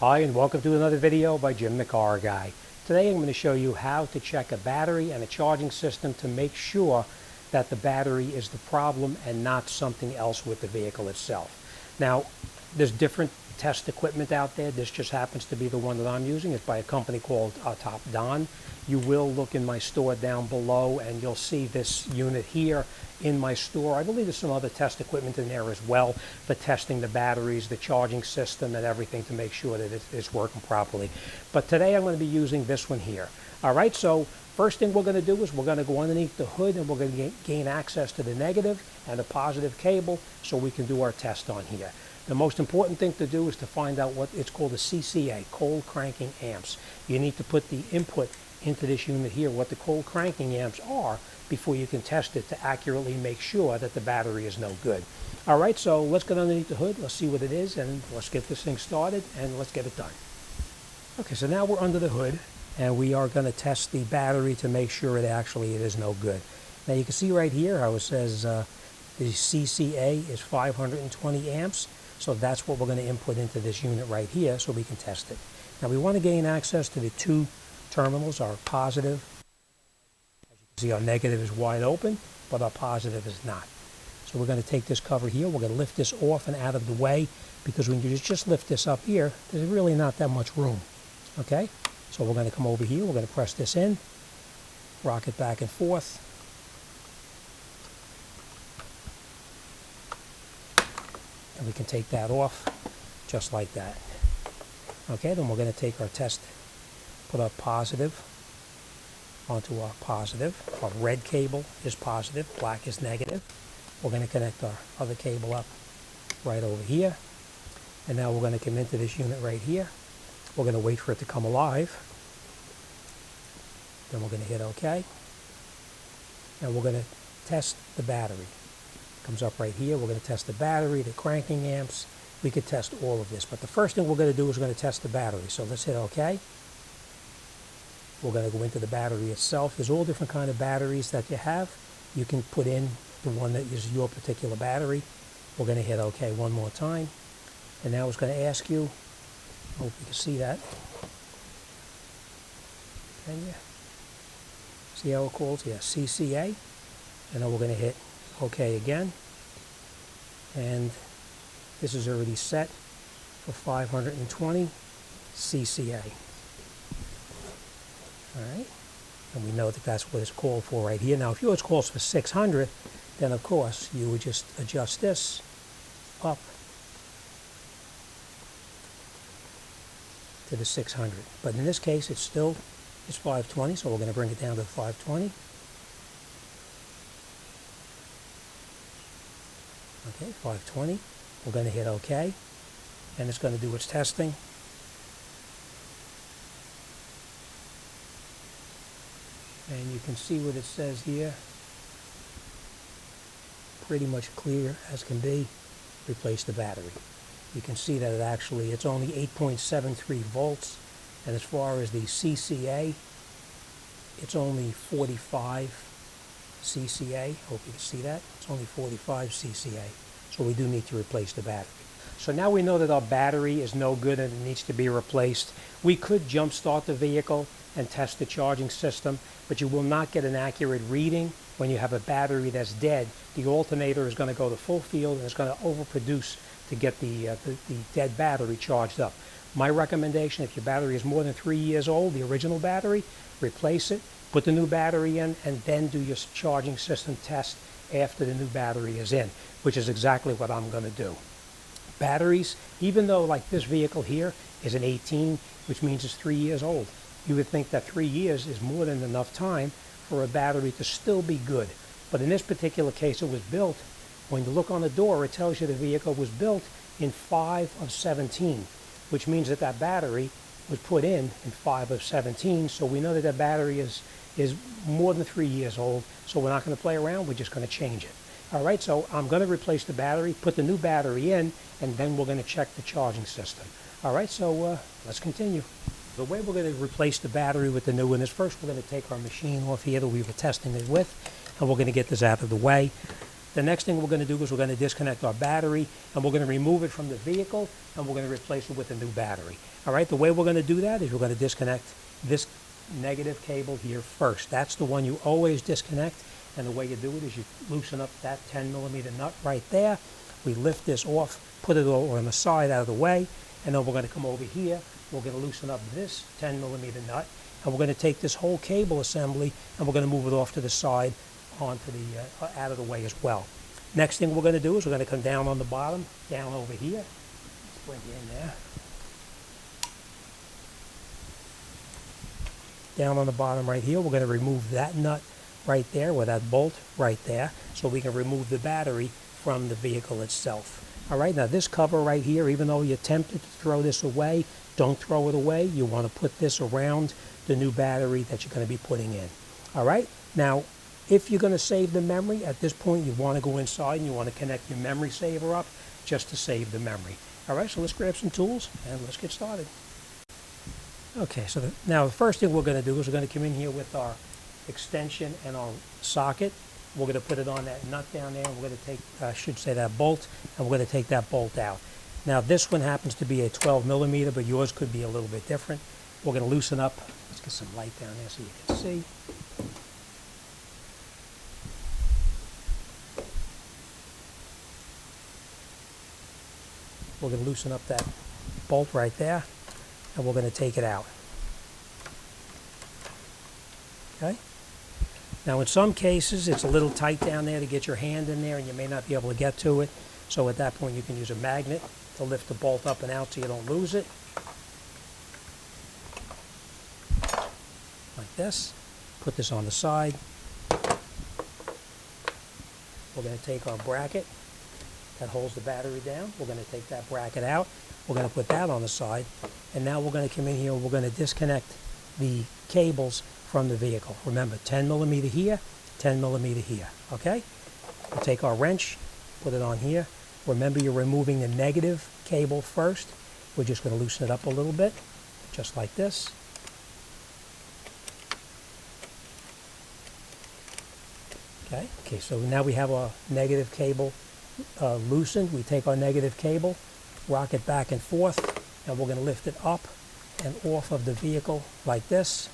Hi, and welcome to another video by Jimthecarguy. Today I'm going to show you how to check a battery and a charging system to make sure that the battery is the problem and not something else with the vehicle itself. Now, there's different test equipment out there. This just happens to be the one that I'm using. It's by a company called Top Don. You will look in my store down below and you'll see this unit here in my store. I believe there's some other test equipment in there as well for testing the batteries, the charging system, and everything to make sure that it's working properly. But today I'm going to be using this one here. All right, so first thing we're going to do is we're going to go underneath the hood and we're going to gain access to the negative and the positive cable so we can do our test on here. The most important thing to do is to find out what it's called a CCA, cold cranking amps. You need to put the input into this unit here, what the cold cranking amps are, before you can test it to accurately make sure that the battery is no good. All right, so let's get underneath the hood, let's see what it is, and let's get this thing started, and let's get it done. Okay, so now we're under the hood, and we are going to test the battery to make sure it is no good. Now you can see right here how it says the CCA is 520 amps. So that's what we're going to input into this unit right here so we can test it. Now we want to gain access to the two terminals, our positive. As you can see, our negative is wide open, but our positive is not. So we're going to take this cover here, we're going to lift this off and out of the way, because when you just lift this up here, there's really not that much room. Okay? So we're going to come over here, we're going to press this in, rock it back and forth. And we can take that off just like that. Okay, then we're going to take our test, put our positive onto our positive. Our red cable is positive, black is negative. We're going to connect our other cable up right over here. And now we're going to come into this unit right here. We're going to wait for it to come alive. Then we're going to hit OK. And we're going to test the battery. Comes up right here. We're going to test the battery, the cranking amps. We could test all of this, but the first thing we're going to do is we're going to test the battery. So let's hit OK. We're going to go into the battery itself. There's all different kind of batteries that you have. You can put in the one that is your particular battery. We're going to hit OK one more time, and now it's going to ask you. I hope you can see that. Can you see how it calls? Yeah, CCA, and then we're going to hit OK again, and this is already set for 520 CCA. All right, and we know that that's what it's called for right here. Now, if yours calls for 600, then of course you would just adjust this up to the 600. But in this case, it's 520, so we're going to bring it down to 520. Okay, 520. We're going to hit OK, and it's going to do its testing. And you can see what it says here. Pretty much clear as can be. Replace the battery. You can see that it's only 8.73 volts, and as far as the CCA, it's only 45 CCA. Hope you can see that. It's only 45 CCA. So we do need to replace the battery. So now we know that our battery is no good and it needs to be replaced. We could jump start the vehicle and test the charging system, but you will not get an accurate reading when you have a battery that's dead. The alternator is going to go to full field and it's going to overproduce to get the dead battery charged up. My recommendation, if your battery is more than 3 years old, the original battery, replace it, put the new battery in, and then do your charging system test after the new battery is in, which is exactly what I'm going to do. Batteries, even though like this vehicle here is an 18, which means it's 3 years old, you would think that 3 years is more than enough time for a battery to still be good. But in this particular case, it was built, when you look on the door, it tells you the vehicle was built in 5 of 17, which means that that battery was put in 5 of 17, so we know that that battery is more than 3 years old, so we're not going to play around, we're just going to change it. All right, so I'm going to replace the battery, put the new battery in, and then we're going to check the charging system. All right, so let's continue. The way we're going to replace the battery with the new one is first we're going to take our machine off here that we were testing it with, and we're going to get this out of the way. The next thing we're going to do is we're going to disconnect our battery, and we're going to remove it from the vehicle, and we're going to replace it with a new battery. All right, the way we're going to do that is we're going to disconnect this negative cable here first. That's the one you always disconnect, and the way you do it is you loosen up that 10mm nut right there. We lift this off, put it over on the side out of the way, and then we're going to come over here. We're going to loosen up this 10mm nut, and we're going to take this whole cable assembly and we're going to move it off to the side onto the out of the way as well. Next thing we're going to do is we're going to come down on the bottom, down over here. Let's bring it in there. Down on the bottom right here, we're going to remove that nut right there, or that bolt right there, so we can remove the battery from the vehicle itself. All right, now this cover right here, even though you're tempted to throw this away, don't throw it away. You want to put this around the new battery that you're going to be putting in. All right, now if you're going to save the memory, at this point you want to go inside and you want to connect your memory saver up just to save the memory. All right, so let's grab some tools and let's get started. Okay, so now the first thing we're going to do is we're going to come in here with our extension and our socket. We're going to put it on that nut down there, and we're going to take, I should say, that bolt, and we're going to take that bolt out. Now this one happens to be a 12mm, but yours could be a little bit different. We're going to loosen up. Let's get some light down there so you can see. We're going to loosen up that bolt right there, and we're going to take it out. Okay? Now in some cases it's a little tight down there to get your hand in there, and you may not be able to get to it. So at that point you can use a magnet to lift the bolt up and out so you don't lose it. Like this. Put this on the side. We're going to take our bracket that holds the battery down. We're going to take that bracket out. We're going to put that on the side. And now we're going to come in here and we're going to disconnect the cables from the vehicle. Remember, 10mm here, 10mm here. Okay? We'll take our wrench, put it on here. Remember, you're removing the negative cable first. We're just going to loosen it up a little bit, just like this. Okay, so now we have our negative cable loosened. We take our negative cable, rock it back and forth, and we're going to lift it up and off of the vehicle like this.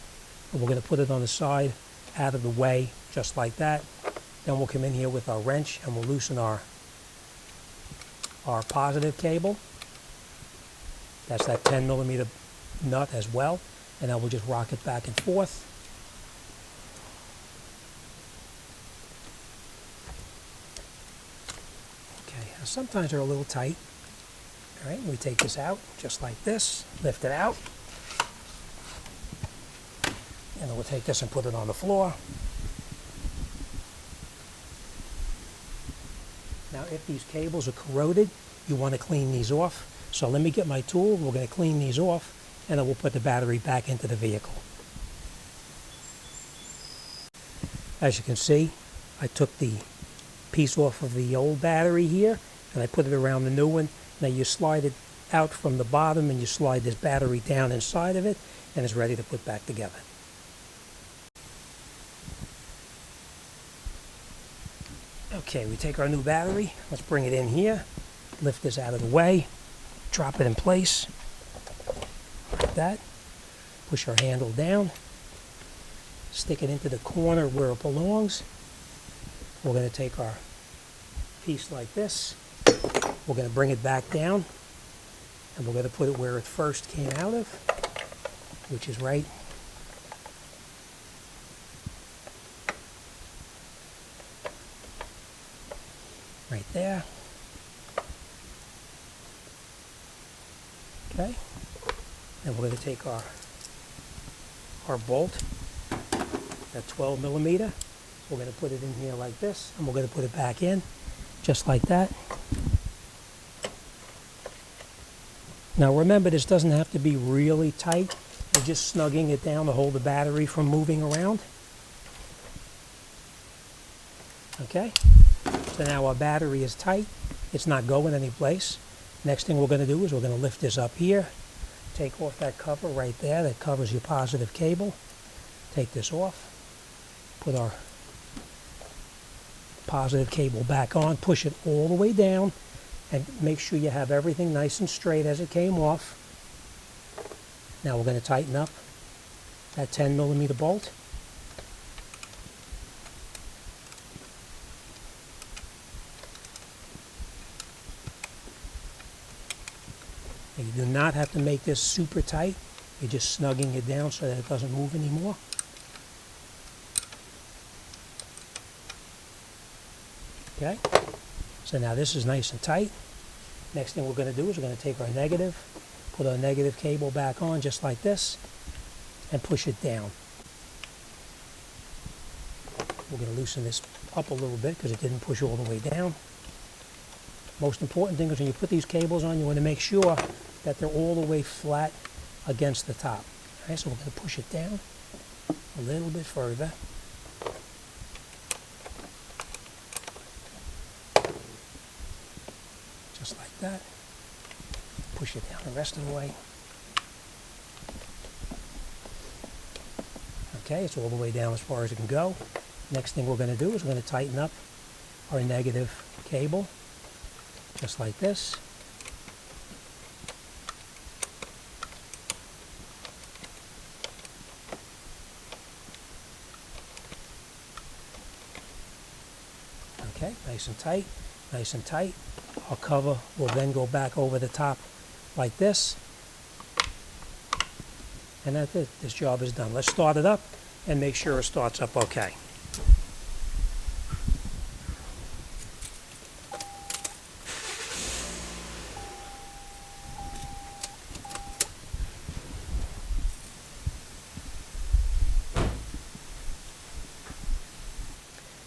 And we're going to put it on the side, out of the way, just like that. Then we'll come in here with our wrench and we'll loosen our positive cable. That's that 10mm nut as well. And then we'll just rock it back and forth. Okay, now sometimes they're a little tight. All right, we take this out just like this, lift it out. And then we'll take this and put it on the floor. Now, if these cables are corroded, you want to clean these off. So let me get my tool. We're going to clean these off, and then we'll put the battery back into the vehicle. As you can see, I took the piece off of the old battery here, and I put it around the new one. Now you slide it out from the bottom, and you slide this battery down inside of it, and it's ready to put back together. Okay, we take our new battery, let's bring it in here, lift this out of the way, drop it in place, like that, push our handle down, stick it into the corner where it belongs. We're going to take our piece like this, we're going to bring it back down, and we're going to put it where it first came out of, which is right there. Okay, and we're going to take our bolt, that 12mm. We're going to put it in here like this, and we're going to put it back in, just like that. Now remember, this doesn't have to be really tight. You're just snugging it down to hold the battery from moving around. Okay? So now our battery is tight. It's not going anyplace. Next thing we're going to do is we're going to lift this up here. Take off that cover right there that covers your positive cable. Take this off. Put our positive cable back on, push it all the way down, and make sure you have everything nice and straight as it came off. Now we're going to tighten up that 10mm bolt. Now, you do not have to make this super tight. You're just snugging it down so that it doesn't move anymore. Okay, so now this is nice and tight. Next thing we're going to do is we're going to take our negative, put our negative cable back on just like this, and push it down. We're going to loosen this up a little bit because it didn't push all the way down. Most important thing is when you put these cables on, you want to make sure that they're all the way flat against the top. All right, so we're going to push it down a little bit further. Just like that. Push it down the rest of the way. Okay, it's all the way down as far as it can go. Next thing we're going to do is we're going to tighten up our negative cable, just like this. Okay, nice and tight, nice and tight. Our cover will then go back over the top like this. And that's it. This job is done. Let's start it up and make sure it starts up okay.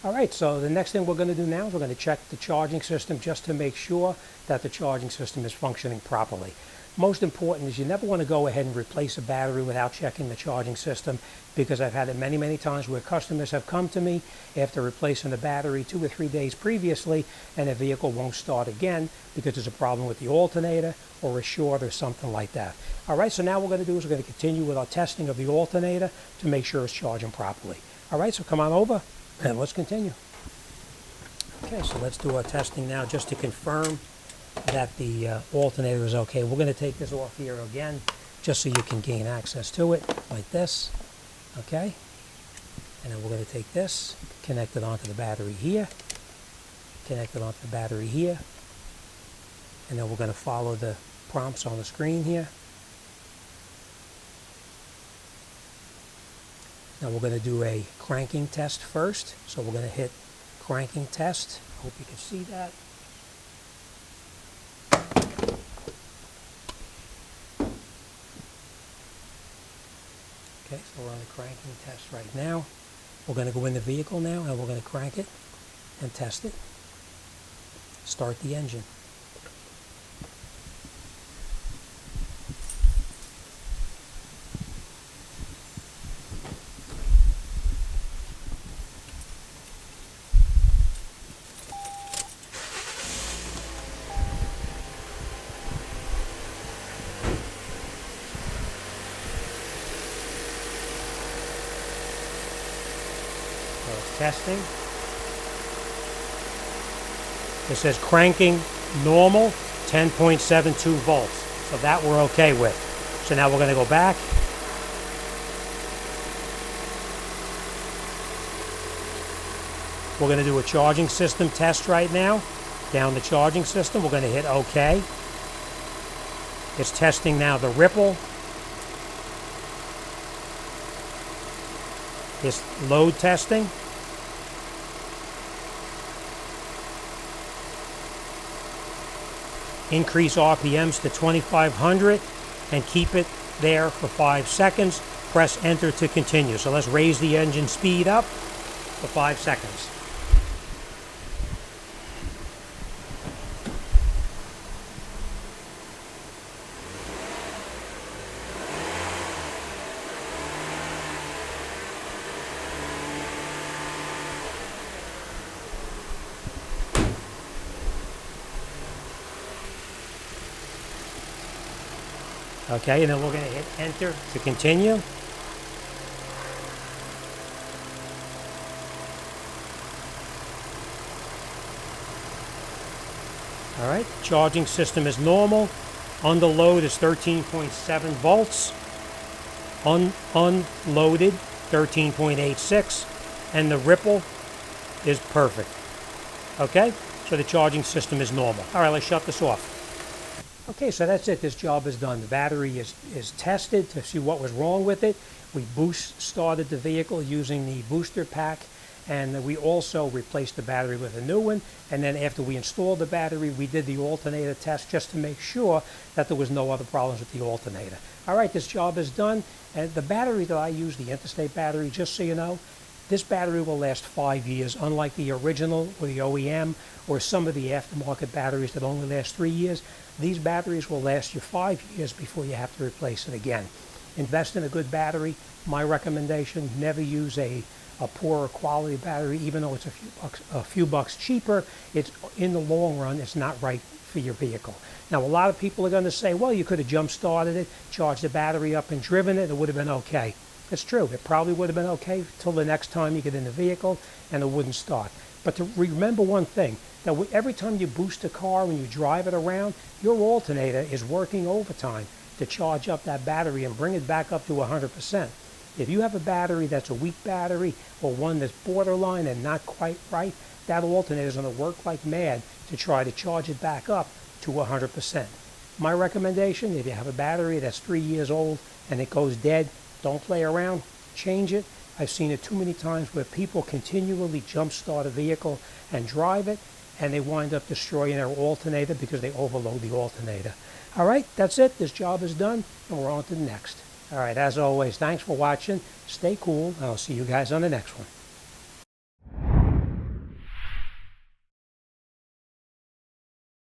Alright, so the next thing we're going to do now is we're going to check the charging system just to make sure that the charging system is functioning properly. Most important is you never want to go ahead and replace a battery without checking the charging system, because I've had it many, many times where customers have come to me after replacing the battery 2 or 3 days previously and the vehicle won't start again because there's a problem with the alternator or a short or something like that. Alright, so now what we're going to do is we're going to continue with our testing of the alternator to make sure it's charging properly. Alright, so come on over and let's continue. Okay, so let's do our testing now just to confirm that the alternator is okay. We're going to take this off here again just so you can gain access to it like this. Okay, and then we're going to take this, connect it onto the battery here, connect it onto the battery here, and then we're going to follow the prompts on the screen here. Now we're going to do a cranking test first. So we're going to hit cranking test. I hope you can see that. Okay, so we're on the cranking test right now. We're going to go in the vehicle now and we're going to crank it and test it. Start the engine. Testing. It says cranking normal 10.72 volts. So that we're okay with. So now we're going to go back. We're going to do a charging system test right now. Down the charging system, we're going to hit OK. It's testing now the ripple. It's load testing. Increase RPMs to 2500 and keep it there for 5 seconds. Press enter to continue. So let's raise the engine speed up for 5 seconds. Okay, and then we're going to hit enter to continue. All right, charging system is normal. Under load is 13.7 volts. Unloaded, 13.86. And the ripple is perfect. Okay, so the charging system is normal. All right, let's shut this off. Okay, so that's it. This job is done. The battery is tested to see what was wrong with it. We started the vehicle using the booster pack, and we also replaced the battery with a new one. And then after we installed the battery, we did the alternator test just to make sure that there was no other problems with the alternator. All right, this job is done. And the battery that I use, the interstate battery, just so you know, this battery will last 5 years, unlike the original or the OEM or some of the aftermarket batteries that only last 3 years. These batteries will last you 5 years before you have to replace it again. Invest in a good battery. My recommendation, never use a poorer quality battery, even though it's a few bucks cheaper. It's in the long run, it's not right for your vehicle. Now, a lot of people are going to say, well, you could have jump started it, charged the battery up and driven it, it would have been okay. It's true, it probably would have been okay till the next time you get in the vehicle and it wouldn't start. But to remember one thing, that every time you boost a car, when you drive it around, your alternator is working overtime to charge up that battery and bring it back up to 100%. If you have a battery that's a weak battery or one that's borderline and not quite right, that alternator is going to work like mad to try to charge it back up to 100%. My recommendation, if you have a battery that's 3 years old and it goes dead, don't play around, change it. I've seen it too many times where people continually jump start a vehicle and drive it, and they wind up destroying their alternator because they overload the alternator. All right, that's it. This job is done, and we're on to the next. All right, as always, thanks for watching. Stay cool, and I'll see you guys on the next one.